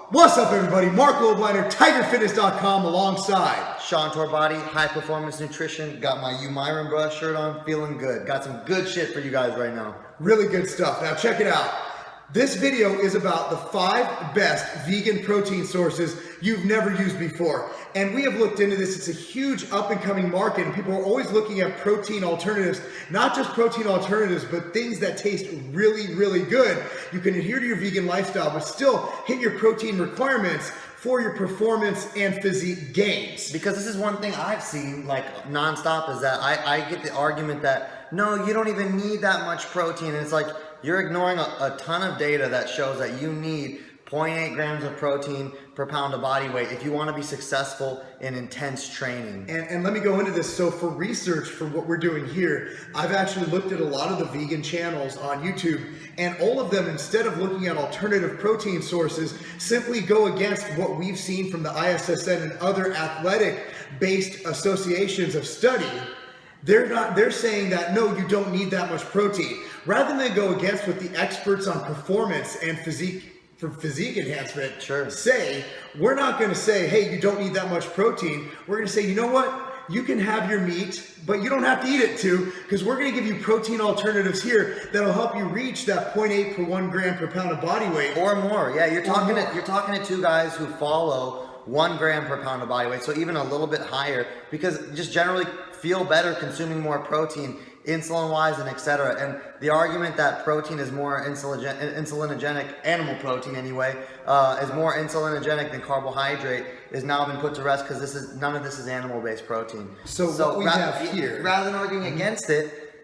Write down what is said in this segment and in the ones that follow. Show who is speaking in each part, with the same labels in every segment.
Speaker 1: What's up, everybody? Marc Lobliner, TigerFitness.com, alongside
Speaker 2: Sean Torbati, High Performance Nutrition. Got my You Myron Brush shirt on, feeling good. Got some good shit for you guys right now.
Speaker 1: Really good stuff. Now check it out. This video is about the 5 best vegan protein sources you've never used before. And we have looked into this. It's a huge up and coming market, and people are always looking at protein alternatives, not just protein alternatives, but things that taste really, really good. You can adhere to your vegan lifestyle, but still hit your protein requirements for your performance and physique gains.
Speaker 2: Because this is one thing I've seen like nonstop is that I get the argument that, no, you don't even need that much protein. And it's like, you're ignoring a ton of data that shows that you need 0.8 grams of protein per pound of body weight if you want to be successful in intense training.
Speaker 1: And let me go into this. So for research for what we're doing here, I've actually looked at a lot of the vegan channels on YouTube, and all of them, instead of looking at alternative protein sources, simply go against what we've seen from the ISSN and other athletic-based associations of study. They're saying that, no, you don't need that much protein. Rather than go against what the experts on performance and physique enhancement say, we're not going to say, hey, you don't need that much protein. We're going to say, you know what? You can have your meat, but you don't have to eat it too, because we're going to give you protein alternatives here that'll help you reach that 0.8 per 1 gram per pound of body weight.
Speaker 2: Or more. Yeah, you're talking to 2 guys who follow 1 gram per pound of body weight, so even a little bit higher, because just generally feel better consuming more protein, insulin-wise and etc. And the argument that protein is more insulinogenic, animal protein anyway, is more insulinogenic than carbohydrate is now been put to rest, because none of this is animal-based protein.
Speaker 1: So what we have here,
Speaker 2: rather than arguing against it,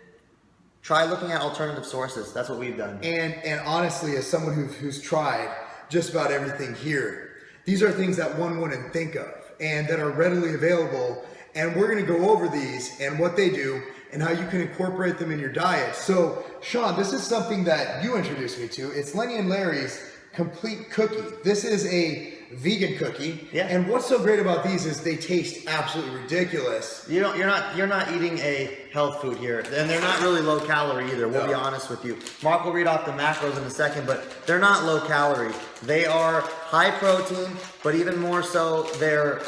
Speaker 2: try looking at alternative sources. That's what we've done.
Speaker 1: And honestly, as someone who's tried just about everything here, these are things that one wouldn't think of and that are readily available. And we're going to go over these and what they do and how you can incorporate them in your diet. So, Sean, this is something that you introduced me to. It's Lenny and Larry's Complete Cookie. This is a vegan cookie.
Speaker 2: Yeah.
Speaker 1: And what's so great about these is they taste absolutely ridiculous.
Speaker 2: You're not eating a health food here, and they're not really low calorie either. We'll be honest with you. Mark will read off the macros in a second, but they're not low calorie. They are high protein, but even more so, they're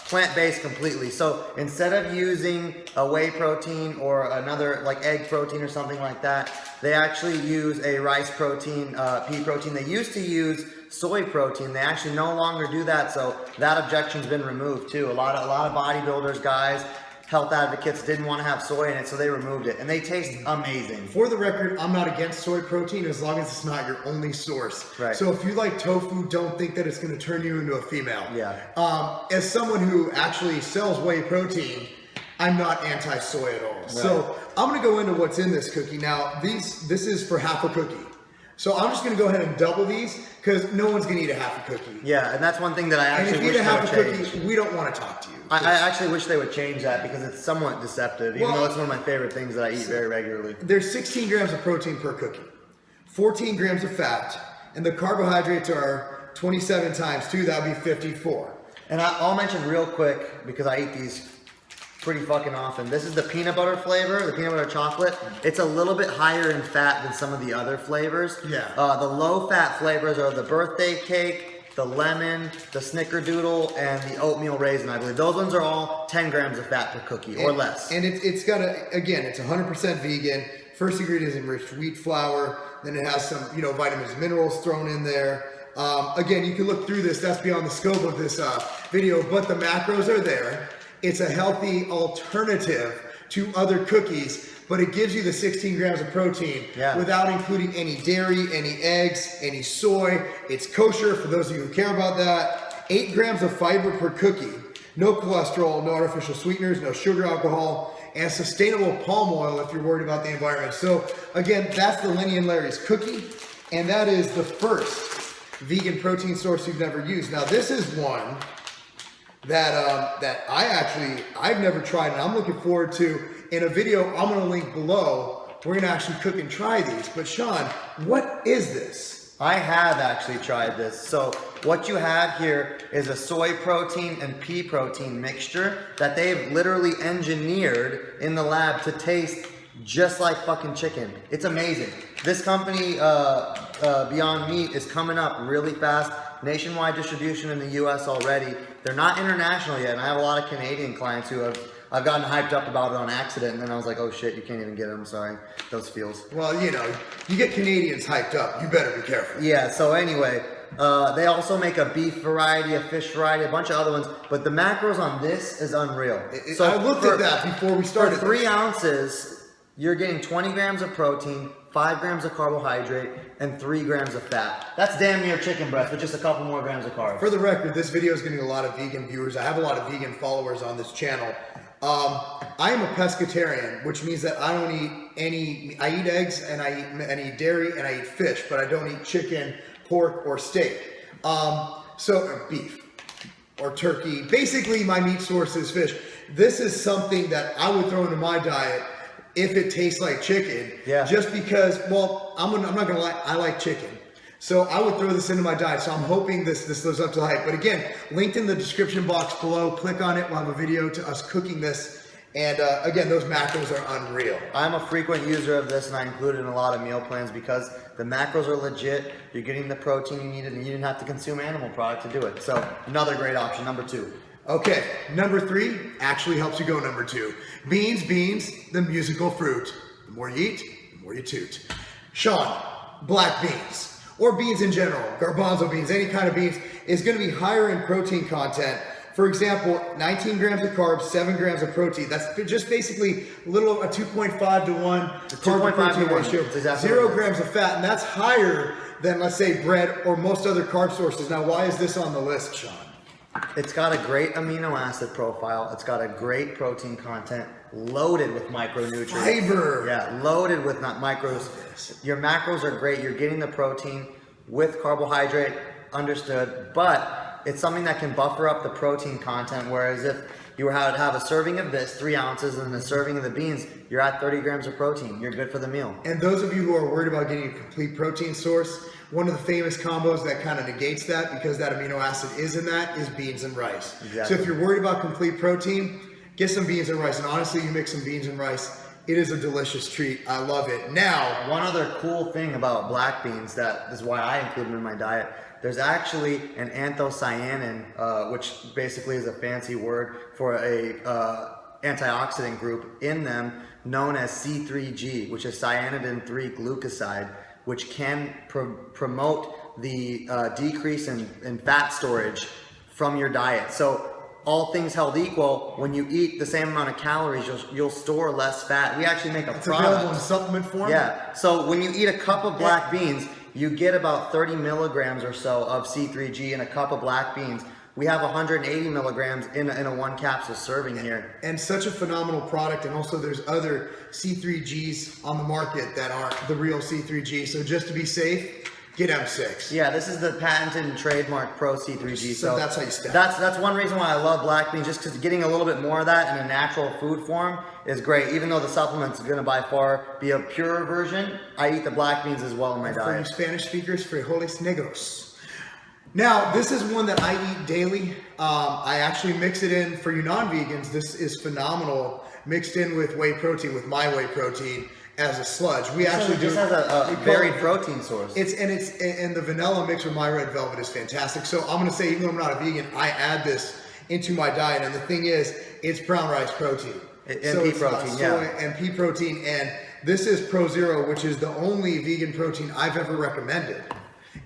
Speaker 2: plant-based completely. So instead of using a whey protein or another like egg protein or something like that, they actually use a rice protein, pea protein. They used to use soy protein. They actually no longer do that, so that objection's been removed too. A lot of bodybuilders, guys, health advocates didn't want to have soy in it, so they removed it, and they taste amazing.
Speaker 1: For the record, I'm not against soy protein as long as it's not your only source.
Speaker 2: Right.
Speaker 1: So if you like tofu, don't think that it's going to turn you into a female.
Speaker 2: Yeah.
Speaker 1: As someone who actually sells whey protein, I'm not anti-soy at all. Right. So I'm going to go into what's in this cookie. Now, this is for half a cookie. So I'm just going to go ahead and double these, because no one's going to eat a half a cookie.
Speaker 2: Yeah, and that's one thing that I actually wish they would change.
Speaker 1: And if you eat a half a cookie, we don't want to talk to you.
Speaker 2: I actually wish they would change that, because it's somewhat deceptive, even though it's one of my favorite things that I eat very regularly.
Speaker 1: There's 16 grams of protein per cookie, 14 grams of fat, and the carbohydrates are 27 times 2, that would be 54.
Speaker 2: And I'll mention real quick, because I eat these pretty fucking often. This is the peanut butter flavor, the peanut butter chocolate. It's a little bit higher in fat than some of the other flavors.
Speaker 1: Yeah.
Speaker 2: The low fat flavors are the birthday cake, the lemon, the snickerdoodle, and the oatmeal raisin, I believe. Those ones are all 10 grams of fat per cookie or less.
Speaker 1: And it's got again, it's 100% vegan. First ingredient is enriched wheat flour. Then it has some, vitamins and minerals thrown in there. Again, you can look through this. That's beyond the scope of this video, but the macros are there. It's a healthy alternative to other cookies, but it gives you the 16 grams of protein without including any dairy, any eggs, any soy. It's kosher for those of you who care about that. 8 grams of fiber per cookie. No cholesterol, no artificial sweeteners, no sugar, alcohol, and sustainable palm oil if you're worried about the environment. So again, that's the Lenny and Larry's cookie, and that is the first vegan protein source you've never used. Now this is one that I've never tried, and I'm looking forward to. In a video I'm going to link below, we're going to actually cook and try these. But Sean, what is this?
Speaker 2: I have actually tried this. So what you have here is a soy protein and pea protein mixture that they've literally engineered in the lab to taste just like fucking chicken. It's amazing. This company, Beyond Meat, is coming up really fast. nationwide distribution in the U.S. already. They're not international yet, and I have a lot of Canadian clients who I've gotten hyped up about it on accident, and then I was like, oh shit, you can't even get them, sorry. Those feels.
Speaker 1: Well, you know, you get Canadians hyped up, you better be careful.
Speaker 2: Yeah, so anyway, they also make a beef variety, a fish variety, a bunch of other ones, but the macros on this is unreal.
Speaker 1: So I looked at that before we started.
Speaker 2: For 3 ounces, you're getting 20 grams of protein, 5 grams of carbohydrate, and 3 grams of fat. That's damn near chicken breast with just a couple more grams of carbs.
Speaker 1: For the record, this video is getting a lot of vegan viewers. I have a lot of vegan followers on this channel. I am a pescatarian, which means that I don't eat any, I eat eggs and I eat dairy and I eat fish, but I don't eat chicken, pork, or steak. So beef or turkey. Basically, my meat source is fish. This is something that I would throw into my diet if it tastes like chicken.
Speaker 2: Yeah.
Speaker 1: Just because, well, I'm not gonna lie, I like chicken. So I would throw this into my diet. So I'm hoping this lives up to the hype. But again, linked in the description box below. Click on it. We'll have a video to us cooking this. And again, those macros are unreal.
Speaker 2: I'm a frequent user of this, and I include it in a lot of meal plans because the macros are legit. You're getting the protein you needed, and you didn't have to consume animal product to do it. So another great option, number 2.
Speaker 1: Okay, number 3 actually helps you go number 2. Beans, the musical fruit. The more you eat, the more you toot. Sean, black beans, or beans in general, garbanzo beans, any kind of beans, is going to be higher in protein content. For example, 19 grams of carbs, 7 grams of protein. That's just basically a 2.5 to 1 carb to protein ratio.
Speaker 2: Exactly
Speaker 1: 0 grams of fat, and that's higher than, let's say, bread or most other carb sources. Now, why is this on the list, Sean?
Speaker 2: It's got a great amino acid profile. It's got a great protein content, loaded with micronutrients.
Speaker 1: Fiber.
Speaker 2: Yeah, loaded with macros. Your macros are great. You're getting the protein with carbohydrate, understood, but it's something that can buffer up the protein content, whereas if you were to have a serving of this, 3 ounces, and a serving of the beans, you're at 30 grams of protein. You're good for the meal.
Speaker 1: And those of you who are worried about getting a complete protein source, one of the famous combos that kind of negates that, because that amino acid is in that, is beans and rice.
Speaker 2: Exactly.
Speaker 1: So if you're worried about complete protein, get some beans and rice. And honestly, you mix some beans and rice, it is a delicious treat. I love it. Now,
Speaker 2: one other cool thing about black beans that is why I include them in my diet, there's actually an anthocyanin, which basically is a fancy word for a antioxidant group in them known as C3G, which is cyanidin 3 glucoside, which can promote the decrease in fat storage from your diet. So all things held equal, when you eat the same amount of calories, you'll store less fat. We actually make a
Speaker 1: it's
Speaker 2: product.
Speaker 1: available in supplement form?
Speaker 2: Yeah. So when you eat a cup of black beans, you get about 30 milligrams or so of C3G in a cup of black beans. We have 180 milligrams in a 1 capsule serving here.
Speaker 1: And such a phenomenal product. And also there's other C3Gs on the market that aren't the real C3G. So just to be safe, get M6.
Speaker 2: Yeah, this is the patented and trademark Pro C3G.
Speaker 1: So that's how you step.
Speaker 2: That's one reason why I love black beans, just because getting a little bit more of that in a natural food form is great. Even though the supplement's going to by far be a purer version, I eat the black beans as well in my
Speaker 1: For
Speaker 2: diet.
Speaker 1: you Spanish speakers, frijoles negros. Now, this is one that I eat daily. I actually mix it in for you non-vegans. This is phenomenal, mixed in with whey protein, with my whey protein as a sludge. We actually
Speaker 2: This has a varied protein source.
Speaker 1: And the vanilla mixed with my red velvet is fantastic. So I'm gonna say, even though I'm not a vegan, I add this into my diet. And the thing is, it's brown rice protein.
Speaker 2: And pea protein,
Speaker 1: soy and pea protein. And this is Pro Zero, which is the only vegan protein I've ever recommended.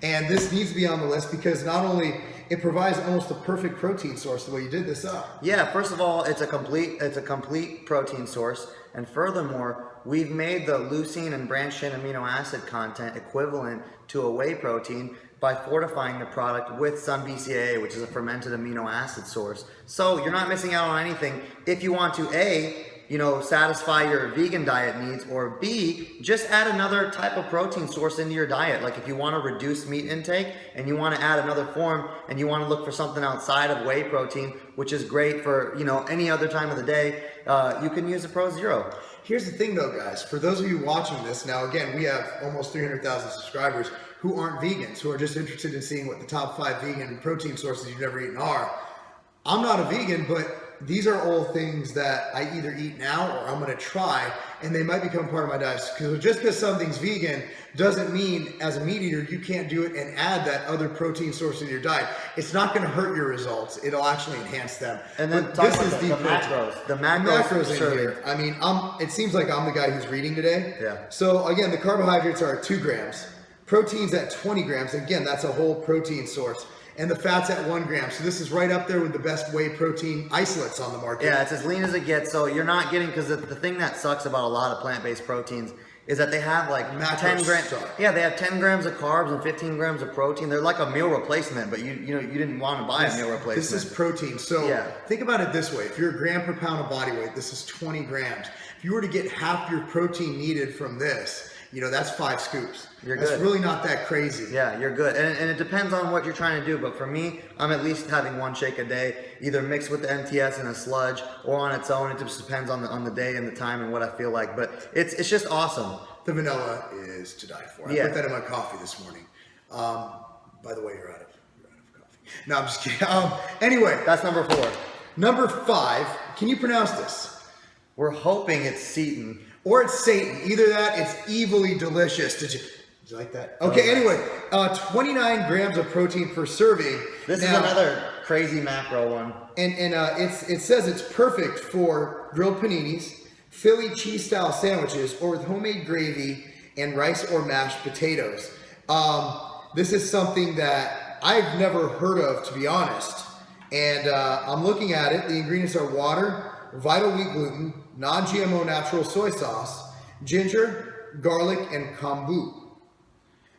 Speaker 1: And this needs to be on the list because not only it provides almost the perfect protein source the way you did this up.
Speaker 2: Yeah, first of all, it's a complete protein source, and furthermore, we've made the leucine and branched chain amino acid content equivalent to a whey protein by fortifying the product with sun BCAA, which is a fermented amino acid source. So you're not missing out on anything if you want to satisfy your vegan diet needs, or B, just add another type of protein source into your diet. Like if you want to reduce meat intake and you want to add another form and you want to look for something outside of whey protein, which is great for, any other time of the day, you can use a Pro Zero.
Speaker 1: Here's the thing though, guys, for those of you watching this, now again, we have almost 300,000 subscribers who aren't vegans, who are just interested in seeing what the top 5 vegan protein sources you've never eaten are. I'm not a vegan, but these are all things that I either eat now or I'm going to try, and they might become part of my diet. Because just because something's vegan doesn't mean as a meat eater you can't do it and add that other protein source in your diet. It's not going to hurt your results. It'll actually enhance them.
Speaker 2: And then
Speaker 1: But
Speaker 2: talk about the macros. The macros
Speaker 1: in here. I mean, it seems like I'm the guy who's reading today.
Speaker 2: Yeah.
Speaker 1: So again, the carbohydrates are at 2 grams. Protein's at 20 grams. Again, that's a whole protein source. And the fat's at 1 gram. So this is right up there with the best whey protein isolates on the market.
Speaker 2: Yeah, it's as lean as it gets. So you're not getting, because the thing that sucks about a lot of plant-based proteins is that they have like
Speaker 1: Macros
Speaker 2: 10 grams.
Speaker 1: suck.
Speaker 2: Yeah, they have 10 grams of carbs and 15 grams of protein. They're like a meal replacement, but you didn't want to buy a meal replacement.
Speaker 1: This is protein. So
Speaker 2: Yeah.
Speaker 1: think about it this way. If you're a gram per pound of body weight, this is 20 grams. If you were to get half your protein needed from this, that's 5 scoops.
Speaker 2: You're
Speaker 1: That's
Speaker 2: good.
Speaker 1: really not that crazy.
Speaker 2: Yeah, you're good. And it depends on what you're trying to do. But for me, I'm at least having 1 shake a day, either mixed with the MTS in a sludge or on its own. It just depends on the day and the time and what I feel like. But it's just awesome.
Speaker 1: The vanilla is to die for. I
Speaker 2: Yeah.
Speaker 1: put that in my coffee this morning. By the way, you're out of coffee. No, I'm just kidding. Anyway,
Speaker 2: That's number 4.
Speaker 1: number 5. Can you pronounce this?
Speaker 2: We're hoping it's Seton.
Speaker 1: Or it's Satan. Either that, it's evilly delicious. Did you like that? Okay, anyway, 29 grams of protein per serving.
Speaker 2: This
Speaker 1: Now,
Speaker 2: is another crazy macro one.
Speaker 1: And it says it's perfect for grilled paninis, Philly cheese style sandwiches, or with homemade gravy and rice or mashed potatoes. This is something that I've never heard of, to be honest. And I'm looking at it. The ingredients are water, vital wheat gluten, non-GMO natural soy sauce, ginger, garlic, and kombu.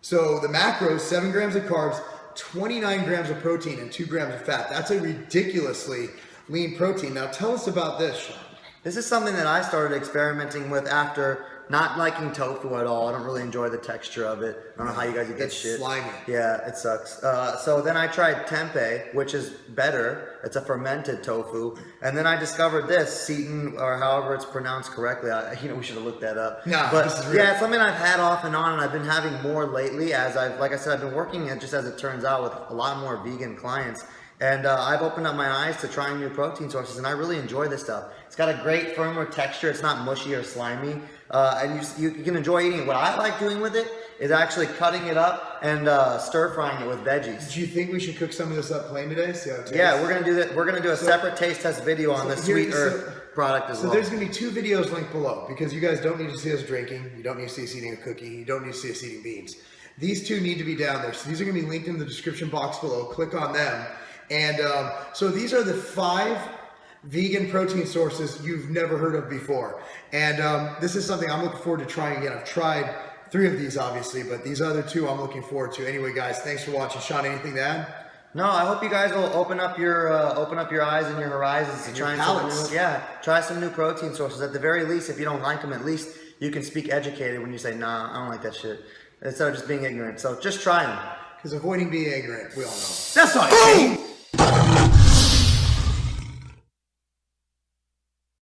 Speaker 1: So the macros: 7 grams of carbs, 29 grams of protein, and 2 grams of fat. That's a ridiculously lean protein. Now tell us about this, Sean.
Speaker 2: This is something that I started experimenting with after not liking tofu at all. I don't really enjoy the texture of it. I don't know how you guys eat that
Speaker 1: It's
Speaker 2: shit.
Speaker 1: slimy.
Speaker 2: Yeah, it sucks. So then I tried tempeh, which is better. It's a fermented tofu. And then I discovered this, Seton, or however it's pronounced correctly. We should have looked that up.
Speaker 1: No,
Speaker 2: but
Speaker 1: this is real.
Speaker 2: yeah, it's something I've had off and on, and I've been having more lately as like I said, I've been working it, just as it turns out, with a lot more vegan clients. And I've opened up my eyes to trying new protein sources, and I really enjoy this stuff. It's got a great firmer texture. It's not mushy or slimy, and you can enjoy eating it. What I like doing with it is actually cutting it up and stir frying it with veggies.
Speaker 1: Do you think we should cook some of this up plain today? See how it tastes?
Speaker 2: Yeah, we're gonna do that. We're gonna do a separate taste test video on the Sweet Earth product as
Speaker 1: So
Speaker 2: well.
Speaker 1: there's going to be 2 videos linked below, because you guys don't need to see us drinking. You don't need to see us eating a cookie. You don't need to see us eating beans. These 2 need to be down there. So these are going to be linked in the description box below. Click on them. And so these are the 5 vegan protein sources you've never heard of before. And this is something I'm looking forward to trying again. I've tried 3 of these, obviously, but these other 2 I'm looking forward to. Anyway, guys, thanks for watching. Sean, anything to add?
Speaker 2: No, I hope you guys will open up your eyes and your horizons to try try some new protein sources. At the very least, if you don't like them, at least you can speak educated when you say, "Nah, I don't like that shit," instead of just being ignorant. So just try them.
Speaker 1: Because avoiding being ignorant, we all know. That's not a game.